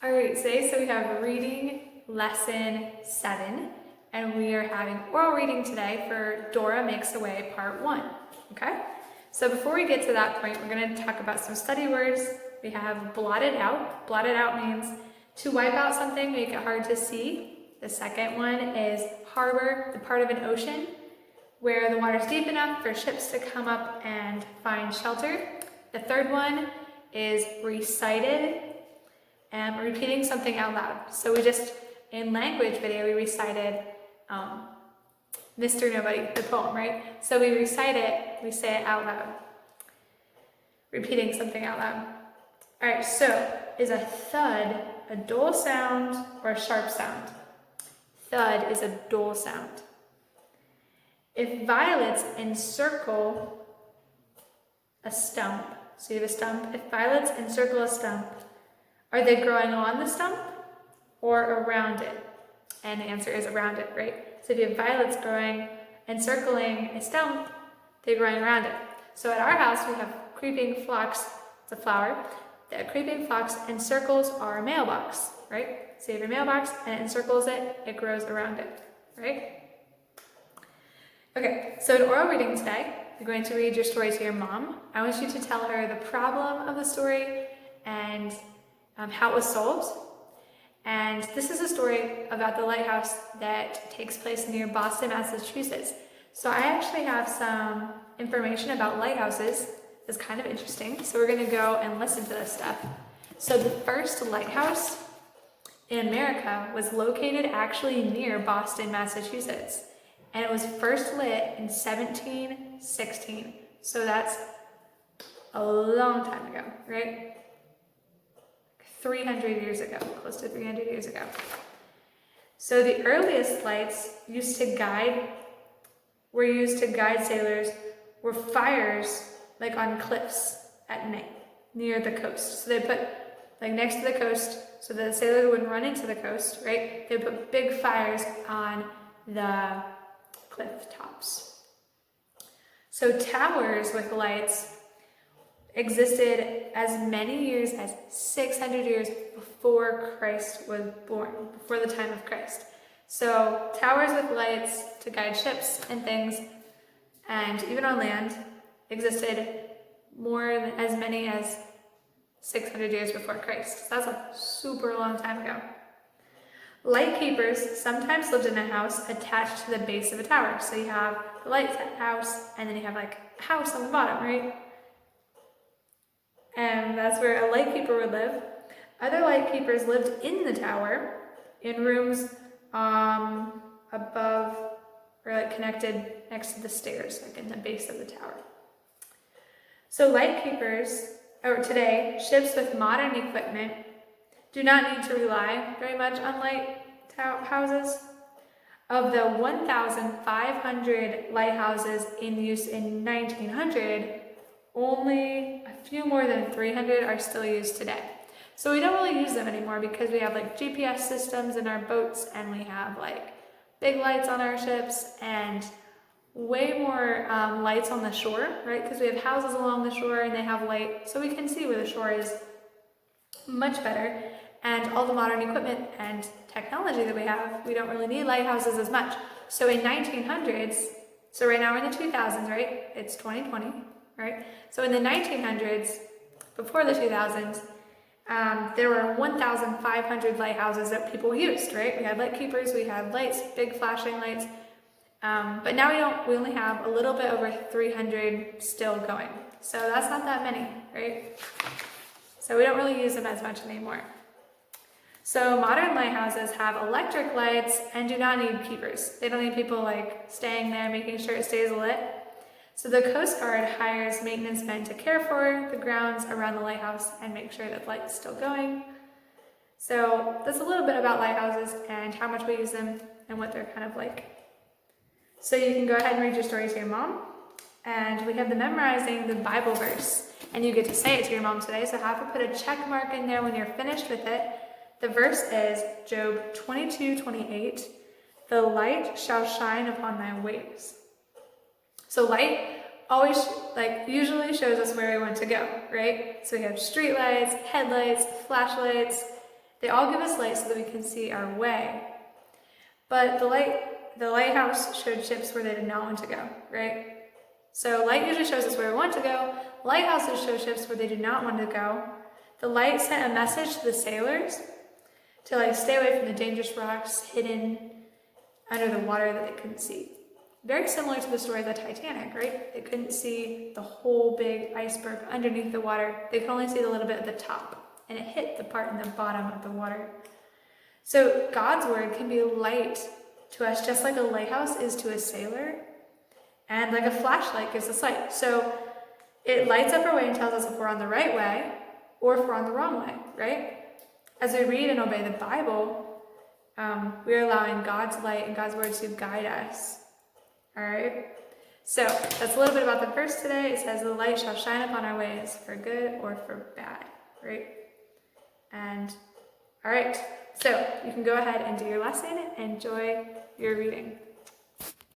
All right, today we have reading lesson 7, and we are having oral reading today for Dora Makes Away Part 1, okay? So before we get to that point, we're going to talk about some study words. We have blotted out. Blotted out means to wipe out something, make it hard to see. The second one is harbor, the part of an ocean where the water is deep enough for ships to come up and find shelter. The third one is recited, and repeating something out loud. So we just, in language video, we recited Mr. Nobody, the poem, right? So we recite it, we say it out loud. Repeating something out loud. All right, so is a thud a dull sound or a sharp sound? Thud is a dull sound. If violets encircle a stump, so you have a stump, if violets encircle a stump, are they growing on the stump or around it? And the answer is around it, right? So if you have violets growing, encircling a stump, they're growing around it. So at our house, we have creeping phlox, it's a flower. The creeping phlox encircles our mailbox, right? So you have your mailbox and it encircles it, it grows around it, right? Okay, so in oral reading today, you're going to read your story to your mom. I want you to tell her the problem of the story and how it was solved. And this is a story about the lighthouse that takes place near Boston, Massachusetts. So I actually have some information about lighthouses. It's kind of interesting. So we're going to go and listen to this stuff. So the first lighthouse in America was located actually near Boston, Massachusetts. And it was first lit in 1716. So that's a long time ago, right? 300 years ago, close to 300 years ago. So the earliest lights used to guide sailors were fires like on cliffs at night near the coast. So they put like next to the coast so that the sailors wouldn't run into the coast, right? They put big fires on the cliff tops. So towers with lights existed as many years as 600 years before Christ was born, before the time of Christ. So towers with lights to guide ships and things, and even on land, existed as many as 600 years before Christ. So that's a super long time ago. Light keepers sometimes lived in a house attached to the base of a tower. So you have the lighthouse, and then you have like a house on the bottom, right? And that's where a light keeper would live. Other light keepers lived in the tower in rooms above or like connected next to the stairs, like in the base of the tower. So light keepers, or today, ships with modern equipment do not need to rely very much on lighthouses. Of the 1,500 lighthouses in use in 1900, only a few more than 300 are still used today. So we don't really use them anymore because we have like GPS systems in our boats, and we have like big lights on our ships and way more lights on the shore, right? Because we have houses along the shore and they have light, so we can see where the shore is much better. And all the modern equipment and technology that we have, we don't really need lighthouses as much. So in 1900s, so right now we're in the 2000s, right? It's 2020. Right? So in the 1900s, before the 2000s, there were 1,500 lighthouses that people used, right? We had light keepers, we had lights, big flashing lights, but now we only have a little bit over 300 still going. So that's not that many, right? So we don't really use them as much anymore. So modern lighthouses have electric lights and do not need keepers. They don't need people like staying there, making sure it stays lit. So the Coast Guard hires maintenance men to care for the grounds around the lighthouse and make sure that the light's still going. So that's a little bit about lighthouses and how much we use them and what they're kind of like. So you can go ahead and read your story to your mom. And we have the memorizing the Bible verse. And you get to say it to your mom today, so have her put a check mark in there when you're finished with it. The verse is Job 22:28. The light shall shine upon thy ways. So light always, usually shows us where we want to go, right? So we have street lights, headlights, flashlights, They all give us light so that we can see our way. But the lighthouse showed ships where they did not want to go, right? So light usually shows us where we want to go. Lighthouses show ships where they do not want to go. The light sent a message to the sailors to stay away from the dangerous rocks hidden under the water that they couldn't see. Very similar to the story of the Titanic, right? They couldn't see the whole big iceberg underneath the water. They could only see a little bit at the top, and it hit the part in the bottom of the water. So God's word can be light to us, just like a lighthouse is to a sailor, and like a flashlight gives us light. So it lights up our way and tells us if we're on the right way or if we're on the wrong way, right? As we read and obey the Bible, we're allowing God's light and God's word to guide us. All right? So that's a little bit about the verse today. It says, the light shall shine upon our ways for good or for bad, right? And all right, so you can go ahead and do your lesson and enjoy your reading.